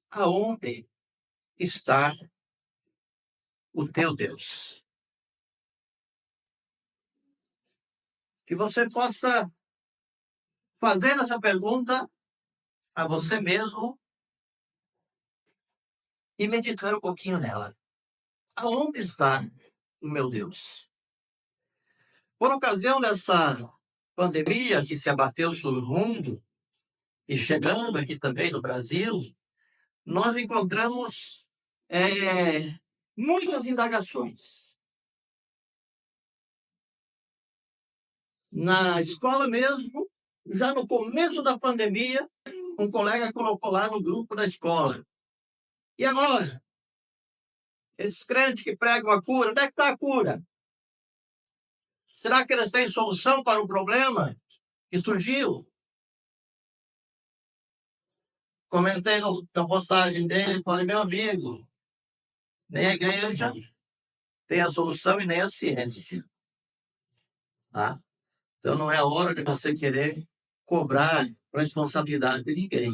Aonde está o teu Deus? Que você possa fazer essa pergunta a você mesmo e meditar um pouquinho nela. Aonde está o meu Deus? Por ocasião dessa pandemia que se abateu sobre o mundo e chegando aqui também no Brasil, nós encontramos muitas indagações. Na escola mesmo, já no começo da pandemia, um colega colocou lá no grupo da escola. E agora? Esses crentes que pregam a cura, onde é que está a cura? Será que eles têm solução para o problema que surgiu? Comentei na postagem dele, falei, meu amigo, nem a igreja tem a solução e nem a ciência. Tá? Então não é hora de você querer cobrar responsabilidade de ninguém.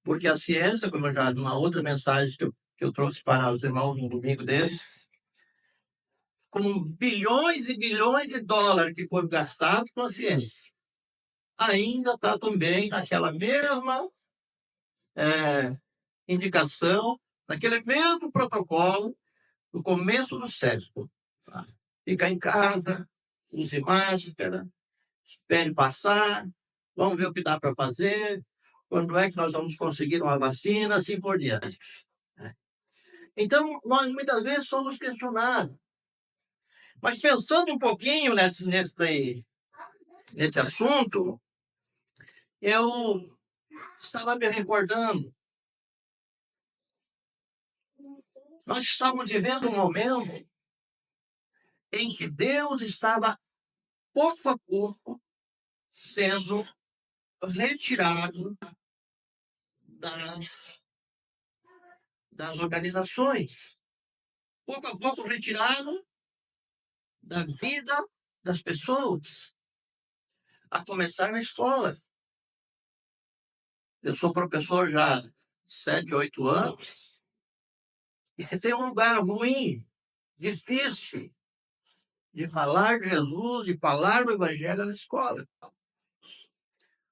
Porque a ciência, como eu já numa outra mensagem que eu trouxe para os irmãos no domingo deles, com bilhões e bilhões de dólares que foram gastados com a ciência, ainda está também naquela mesma indicação, naquele mesmo protocolo do começo do século. Tá? Fica em casa, use máscara, espere passar, vamos ver o que dá para fazer, quando é que nós vamos conseguir uma vacina, assim por diante. Então, nós muitas vezes somos questionados. Mas pensando um pouquinho nesse assunto, eu estava me recordando. Nós estamos vivendo um momento em que Deus estava, pouco a pouco, sendo retirado das organizações. Pouco a pouco retirado da vida das pessoas, a começar na escola. Eu sou professor já há 7, 8 anos, e se tem um lugar ruim, difícil, de falar de Jesus, de falar do Evangelho na escola.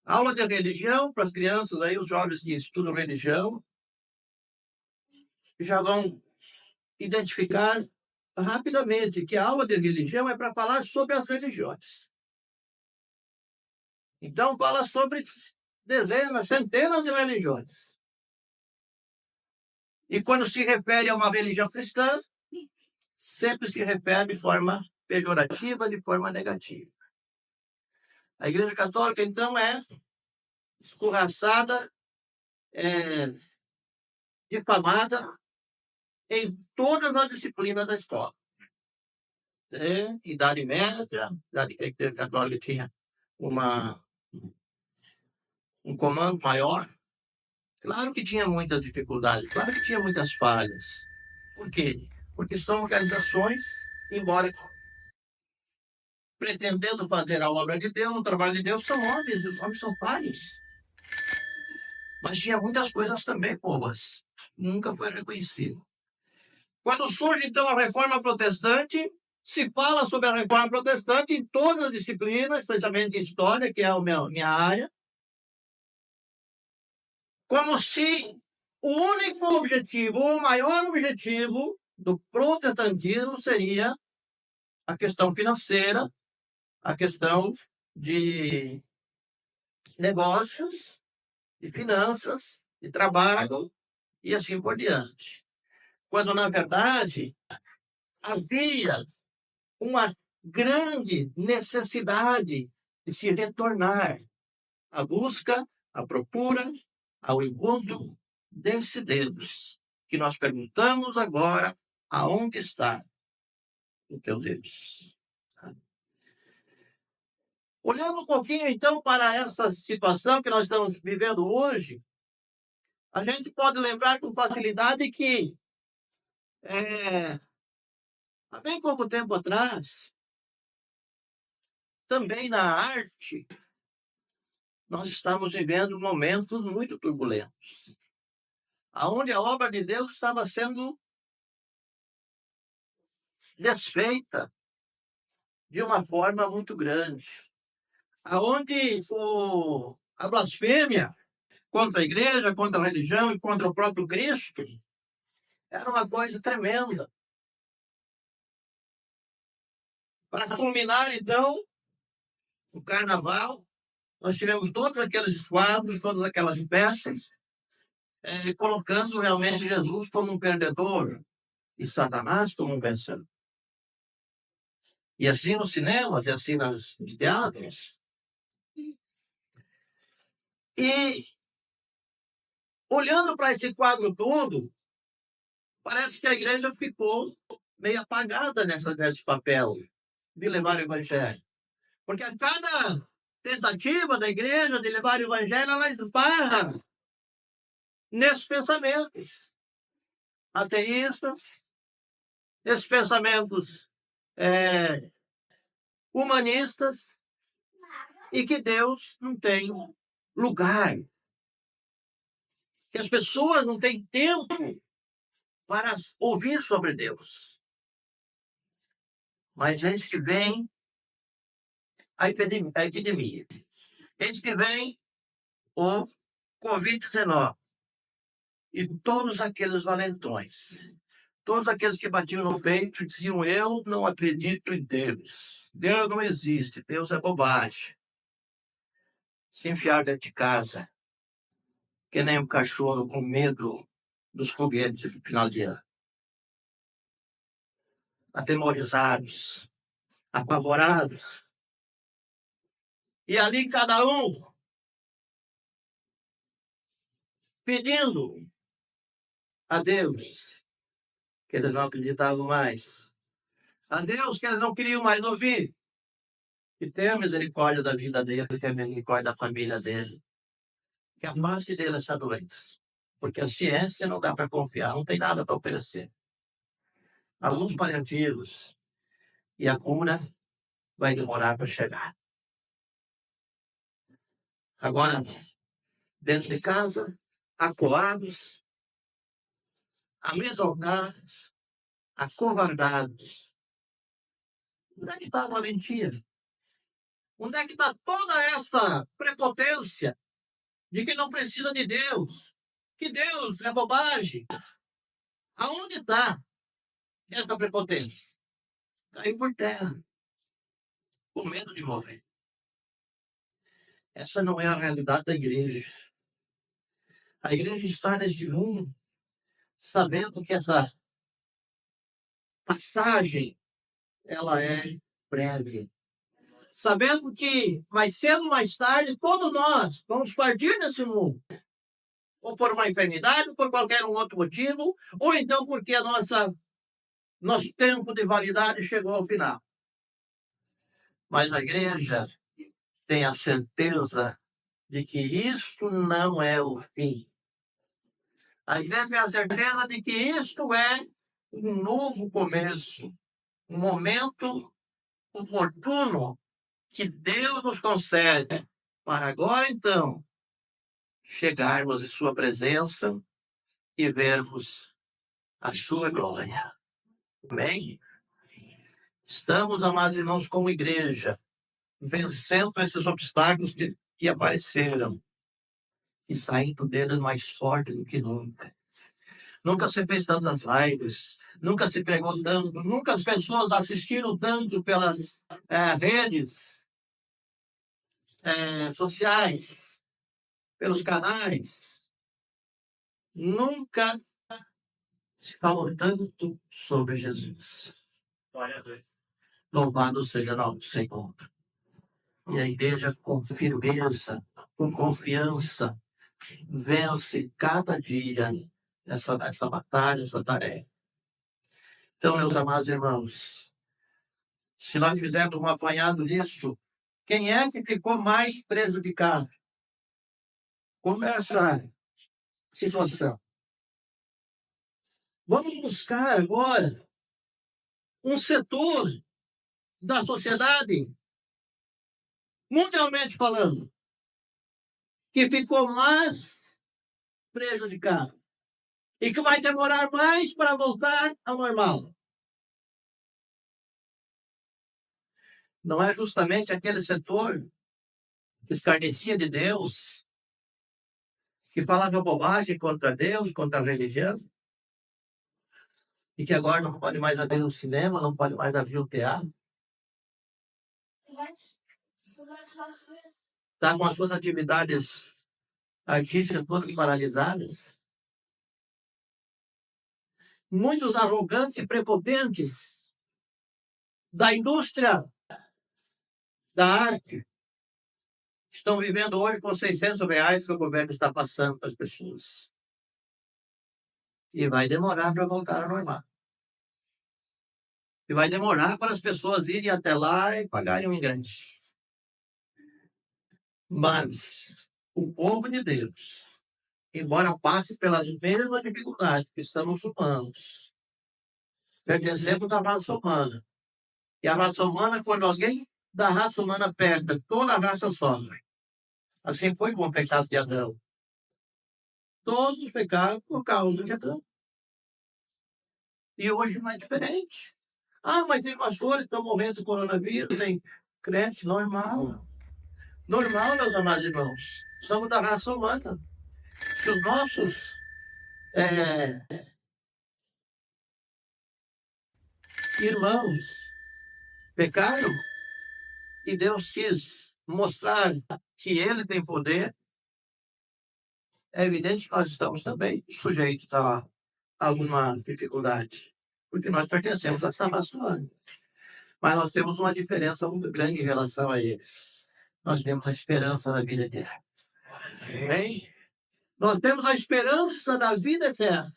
Aula de religião para as crianças, aí, os jovens que estudam religião, já vão identificar rapidamente que a aula de religião é para falar sobre as religiões. Então, fala sobre dezenas, centenas de religiões. E quando se refere a uma religião cristã, sempre se refere de forma pejorativa, de forma negativa. A Igreja Católica, então, é escorraçada, difamada em todas as disciplinas da escola. Idade média, a Igreja Católica tinha um comando maior. Claro que tinha muitas dificuldades, claro que tinha muitas falhas. Por quê? Porque são organizações, embora pretendendo fazer a obra de Deus, o trabalho de Deus, são homens, e os homens são falhos. Mas tinha muitas coisas também boas. Nunca foi reconhecido. Quando surge, então, a Reforma Protestante, se fala sobre a Reforma Protestante em todas as disciplinas, especialmente em História, que é a minha área, como se o único objetivo, ou o maior objetivo do protestantismo seria a questão financeira, a questão de negócios, de finanças, de trabalho e assim por diante. Quando, na verdade, havia uma grande necessidade de se retornar à busca, à procura, ao encontro desse Deus, que nós perguntamos agora, aonde está o teu Deus? Olhando um pouquinho, então, para essa situação que nós estamos vivendo hoje, a gente pode lembrar com facilidade que, há bem pouco tempo atrás, também na arte, nós estamos vivendo momentos muito turbulentos, aonde a obra de Deus estava sendo desfeita de uma forma muito grande, aonde a blasfêmia contra a igreja, contra a religião e contra o próprio Cristo era uma coisa tremenda. Para culminar, então, o carnaval, nós tivemos todos aqueles quadros, todas aquelas peças, colocando realmente Jesus como um perdedor e Satanás como um vencedor. E assim nos cinemas, e assim nos teatros. E, olhando para esse quadro todo, parece que a igreja ficou meio apagada nesse papel de levar o evangelho. Porque a cada tentativa da igreja de levar o evangelho, ela esbarra nesses pensamentos ateístas, nesses pensamentos humanistas, e que Deus não tem lugar, que as pessoas não têm tempo para ouvir sobre Deus. Mas eis que vem a epidemia. Eis que vem o Covid-19. E todos aqueles valentões, todos aqueles que batiam no peito e diziam: eu não acredito em Deus. Deus não existe, Deus é bobagem. Se enfiaram dentro de casa, que nem um cachorro com medo dos foguetes no final de ano. Atemorizados, apavorados. E ali cada um pedindo a Deus, que eles não acreditavam mais, a Deus que eles não queriam mais ouvir, que tenha misericórdia da vida dele, que tenha misericórdia da família dele, que amasse dele essa doença. Porque a ciência não dá para confiar, não tem nada para oferecer. Alguns paliativos e a cura vai demorar para chegar. Agora, dentro de casa, acuados, amedrontados, acovardados. Onde é que está a valentia? Onde é que está toda essa prepotência de que não precisa de Deus? Que Deus é bobagem? Aonde está essa prepotência? Caiu por terra, com medo de morrer. Essa não é a realidade da igreja. A igreja está neste mundo sabendo que essa passagem ela é breve. Sabendo que mais cedo ou mais tarde todos nós vamos partir desse mundo. Ou por uma enfermidade, ou por qualquer outro motivo, ou então porque nosso tempo de validade chegou ao final. Mas a igreja tem a certeza de que isto não é o fim. A igreja tem a certeza de que isto é um novo começo, um momento oportuno que Deus nos concede para agora, então, chegarmos em sua presença e vermos a sua glória. Amém? Estamos, amados irmãos, como igreja, vencendo esses obstáculos que apareceram e saindo deles mais forte do que nunca. Nunca se fez tantas lives, nunca se pregou tanto, nunca as pessoas assistiram tanto pelas redes sociais, pelos canais. Nunca se falou tanto sobre Jesus. Louvado seja o Senhor. E a igreja com firmeza, com confiança, vence cada dia essa batalha, essa tarefa. Então, meus amados irmãos, se nós fizermos um apanhado disso, quem é que ficou mais prejudicado com essa situação? Vamos buscar agora um setor da sociedade, mundialmente falando, que ficou mais prejudicado e que vai demorar mais para voltar ao normal. Não é justamente aquele setor que escarnecia de Deus, que falava bobagem contra Deus, contra a religião, e que agora não pode mais haver no cinema, não pode mais haver no teatro. Está com as suas atividades artísticas todas paralisadas. Muitos arrogantes e prepotentes da indústria da arte estão vivendo hoje com R$600 que o governo está passando para as pessoas. E vai demorar para voltar ao normal. E vai demorar para as pessoas irem até lá e pagarem o ingresso. Mas o povo de Deus, embora passe pelas mesmas dificuldades que estamos humanos, pertencemos à raça humana. E a raça humana, quando alguém da raça humana peca, toda a raça sofre. Assim foi com o pecado de Adão. Todos pecaram por causa de Adão. E hoje não é diferente. Ah, mas tem pastores que estão morrendo do coronavírus, tem crente normal. Normal, meus amados irmãos. Somos da raça humana. Se os nossos irmãos pecaram e Deus quis mostrar que Ele tem poder, é evidente que nós estamos também sujeitos a alguma dificuldade, porque nós pertencemos a essa raça humana. Mas nós temos uma diferença muito grande em relação a eles. Nós temos a esperança da vida eterna. Amém? Nós temos a esperança da vida eterna.